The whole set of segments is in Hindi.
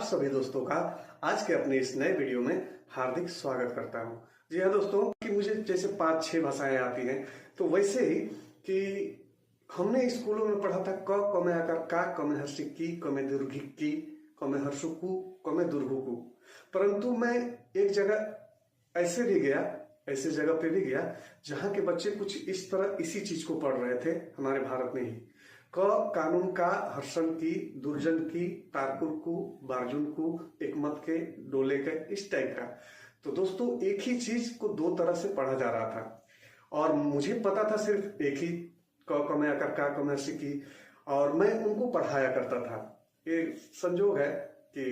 सभी दोस्तों का आज के अपने इस नए वीडियो में हार्दिक स्वागत करता हूं। जी हाँ दोस्तों, कि मुझे जैसे 5-6 भाषाएं आती हैं, तो वैसे ही कि हमने स्कूलों में पढ़ा था क क में आकर का, क में हर्षि की, क में दुर्घी की, क में हर्षुकु, क में दुर्घुकु। परंतु मैं एक जगह ऐसे भी गया, ऐसे जगह पे भी गया जहां के बच्चे कुछ इस तरह इसी चीज को पढ़ रहे थे हमारे भारत में ही। क कानून का, हर्षण की, दुर्जन की, तारकुर को, बार्जुन को, एकमत के, डोले के, इस टाइप का। तो दोस्तों एक ही चीज को दो तरह से पढ़ा जा रहा था और मुझे पता था सिर्फ एक ही क में आकर का, क में हर्षि की, और मैं उनको पढ़ाया करता था। ये संजोग है कि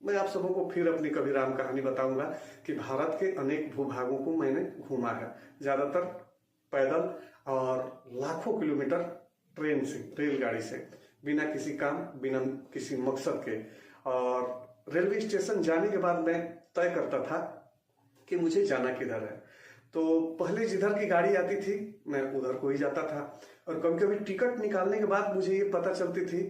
मैं आप सबों को फिर अपनी कभी राम कहानी बताऊंगा कि भारत के अनेक भूभागों को मैंने घूमा है, ज्यादातर पैदल और लाखों किलोमीटर ट्रेन से, रेलगाड़ी से, बिना किसी काम, बिना किसी मकसद के। और रेलवे स्टेशन जाने के बाद मैं तय करता था कि मुझे जाना किधर है। तो पहले जिधर की गाड़ी आती थी मैं उधर को ही जाता था। और कभी कभी टिकट निकालने के बाद मुझे ये पता चलती थी,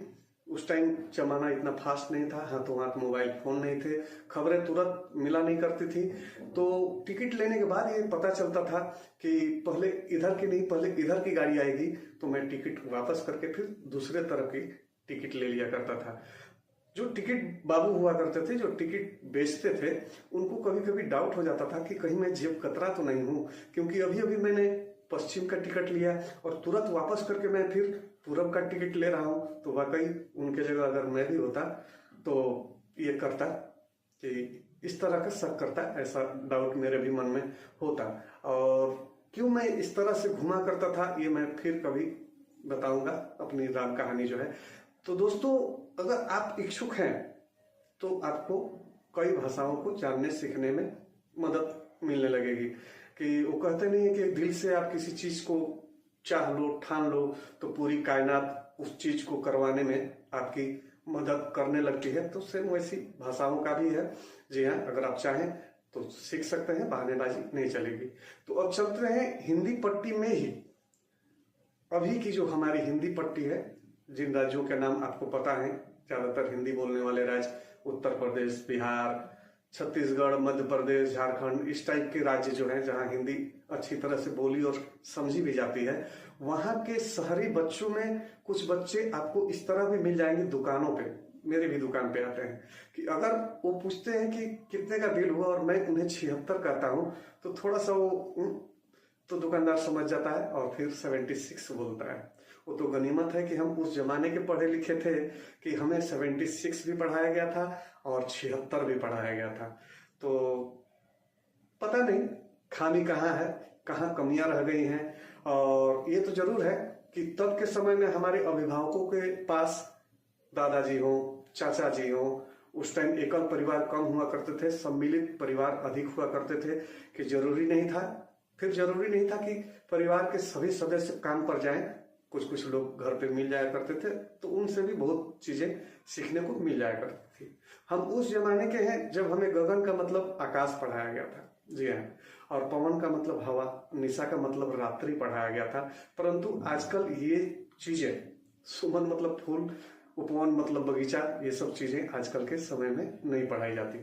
उस टाइम जमाना इतना फास्ट नहीं था, हाथों हाथ मोबाइल फोन नहीं थे, खबरें तुरंत मिला नहीं करती थी। तो टिकट लेने के बाद ये पता चलता था कि पहले इधर की नहीं, पहले इधर की गाड़ी आएगी, तो मैं टिकट वापस करके फिर दूसरे तरफ की टिकट ले लिया करता था। जो टिकट बाबू हुआ करते थे, जो टिकट बेचते थे, उनको कभी कभी डाउट हो जाता था कि कहीं मैं जेब कतरा तो नहीं हूं, क्योंकि अभी अभी मैंने पश्चिम का टिकट लिया और तुरंत वापस करके मैं फिर पूरब का टिकट ले रहा हूं। तो वाकई उनके जगह अगर मैं भी होता तो ये करता कि इस तरह का शक करता, ऐसा डाउट मेरे भी मन में होता। और क्यों मैं इस तरह से घुमा करता था ये मैं फिर कभी बताऊंगा, अपनी राम कहानी जो है। तो दोस्तों अगर आप इच्छुक हैं तो आपको कई भाषाओं को जानने सीखने में मदद मिलने लगेगी। कि वो कहते नहीं है कि दिल से आप किसी चीज को चाह लो, ठान लो, तो पूरी कायनात उस चीज को करवाने में आपकी मदद करने लगती है। तो सेम वैसी भाषाओं का भी है। जी हाँ, अगर आप चाहें तो सीख सकते हैं, बहानेबाजी नहीं चलेगी। तो अब चलते हैं हिंदी पट्टी में ही। अभी की जो हमारी हिंदी पट्टी है, जिन राज्यों के नाम आपको पता है, ज्यादातर हिंदी बोलने वाले राज्य उत्तर प्रदेश, बिहार, छत्तीसगढ़, मध्य प्रदेश, झारखंड, इस टाइप के राज्य जो हैं जहां हिंदी अच्छी तरह से बोली और समझी भी जाती है, वहां के शहरी बच्चों में कुछ बच्चे आपको इस तरह भी मिल जाएंगे दुकानों पे, मेरे भी दुकान पे आते हैं, कि अगर वो पूछते हैं कि कितने का बिल हुआ और मैं उन्हें 76 कहता हूं, तो थोड़ा सा वो तो दुकानदार समझ जाता है और फिर 76 बोलता है। वो तो गनीमत है कि हम उस जमाने के पढ़े लिखे थे कि हमें 76 भी पढ़ाया गया था और 76 भी पढ़ाया गया था। तो पता नहीं खामी कहाँ है, कहाँ कमियां रह गई हैं। और ये तो जरूर है कि तब के समय में हमारे अभिभावकों के पास दादाजी हो, चाचा जी हो, उस टाइम एकल परिवार कम हुआ करते थे, सम्मिलित परिवार अधिक हुआ करते थे। कि जरूरी नहीं था, फिर जरूरी नहीं था कि परिवार के सभी सदस्य काम पर जाएं, कुछ कुछ लोग घर पे मिल जाया करते थे, तो उनसे भी बहुत चीजें सीखने को मिल जाया करती थी। हम उस जमाने के हैं जब हमें गगन का मतलब आकाश पढ़ाया गया था, जी हाँ, और पवन का मतलब हवा, निशा का मतलब रात्रि पढ़ाया गया था। परंतु आजकल ये चीजें, सुमन मतलब फूल, उपवन मतलब बगीचा, ये सब चीजें आजकल के समय में नहीं पढ़ाई जाती।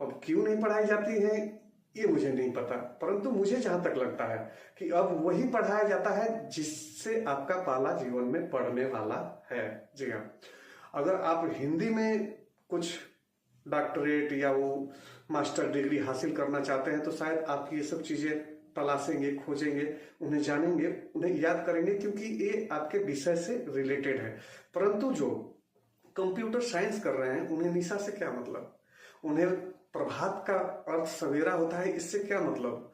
अब क्यों नहीं पढ़ाई जाती हैं ये मुझे नहीं पता, परंतु मुझे जहां तक लगता है कि अब वही पढ़ाया जाता है जिससे आपका पाला जीवन में पढ़ने वाला है। जी हाँ, अगर आप हिंदी में कुछ डॉक्टरेट या वो मास्टर डिग्री हासिल करना चाहते हैं तो शायद आप ये सब चीजें तलाशेंगे, खोजेंगे, उन्हें जानेंगे, उन्हें याद करेंगे, क्योंकि ये आपके विषय से रिलेटेड है। परंतु जो कंप्यूटर साइंस कर रहे हैं उन्हें निशा से क्या मतलब, उन्हें प्रभात का अर्थ सवेरा होता है, इससे क्या मतलब।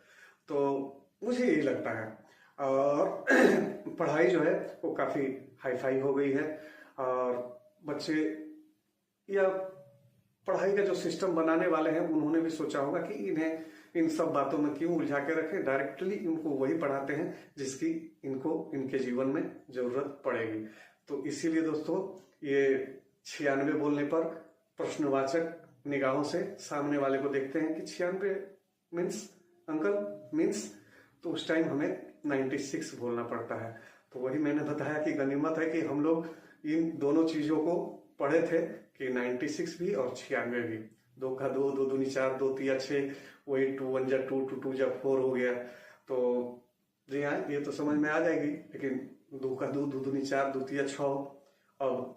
तो मुझे यही लगता है। और पढ़ाई जो है वो काफी हाईफाई हो गई है और बच्चे या पढ़ाई का जो सिस्टम बनाने वाले हैं उन्होंने भी सोचा होगा कि इन्हें इन सब बातों में क्यों उलझा के रखें, डायरेक्टली इनको वही पढ़ाते हैं जिसकी इनको इनके जीवन में जरूरत पड़ेगी। तो इसीलिए दोस्तों ये 96 बोलने पर प्रश्नवाचक निगाहों से सामने वाले को देखते हैं कि 96 मीन्स अंकल मीन्स, तो उस टाइम हमें 96 बोलना पड़ता है। तो वही मैंने बताया कि गनीमत है कि हम लोग इन दोनों चीजों को पढ़े थे कि 96 भी और 96 भी। 2 का 2, 2 दूनी 4, 2 तिया 6, वही 2 1 जा 2, 2 2 जा 4 हो गया। तो जी हाँ, ये तो समझ में आ जाएगी, लेकिन 2 का 2, 2 दूनी 4, 2 तिया 6। अब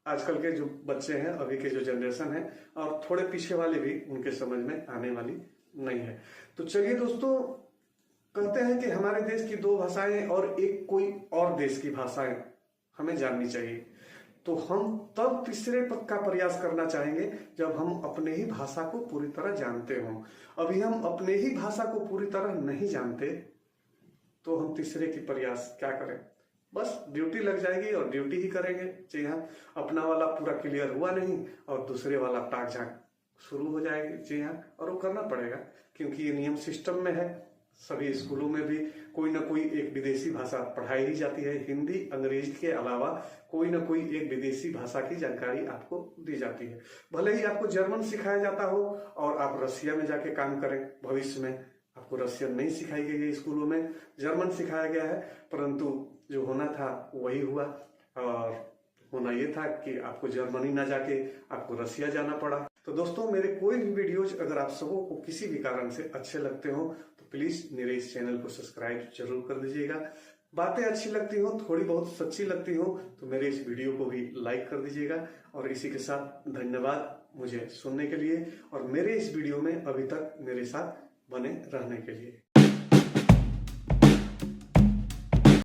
आजकल के जो बच्चे हैं, अभी के जो जनरेशन है और थोड़े पीछे वाले भी, उनके समझ में आने वाली नहीं है। तो चलिए दोस्तों, कहते हैं कि हमारे देश की 2 भाषाएं और एक कोई और देश की भाषाएं हमें जाननी चाहिए। तो हम तब तीसरे पद का प्रयास करना चाहेंगे जब हम अपने ही भाषा को पूरी तरह जानते हों। अभी हम अपने ही भाषा को पूरी तरह नहीं जानते, तो हम तीसरे की प्रयास क्या करें? बस ड्यूटी लग जाएगी और ड्यूटी ही करेंगे। जी हाँ, अपना वाला पूरा क्लियर हुआ नहीं और दूसरे वाला टाक झाक शुरू हो जाएगी। जी हाँ, और वो करना पड़ेगा क्योंकि ये नियम सिस्टम में है। सभी स्कूलों में भी कोई ना कोई एक विदेशी भाषा पढ़ाई ही जाती है। हिंदी अंग्रेजी के अलावा कोई ना कोई एक विदेशी भाषा की जानकारी आपको दी जाती है। भले ही आपको जर्मन सिखाया जाता हो और आप रसिया में जाके काम करें, भविष्य में आपको रशियन नहीं सिखाई गई है स्कूलों में, जर्मन सिखाया गया है। परंतु जो होना था वही हुआ, और होना ये था कि आपको जर्मनी ना जाके आपको रसिया जाना पड़ा। तो दोस्तों, मेरे कोई भी वीडियोज अगर आप सबों को किसी भी कारण से अच्छे लगते हो तो प्लीज मेरे इस चैनल को सब्सक्राइब जरूर कर दीजिएगा। बातें अच्छी लगती हो, थोड़ी बहुत सच्ची लगती हो, तो मेरे इस वीडियो को भी लाइक कर दीजिएगा। और इसी के साथ धन्यवाद मुझे सुनने के लिए और मेरे इस वीडियो में अभी तक मेरे साथ बने रहने के लिए।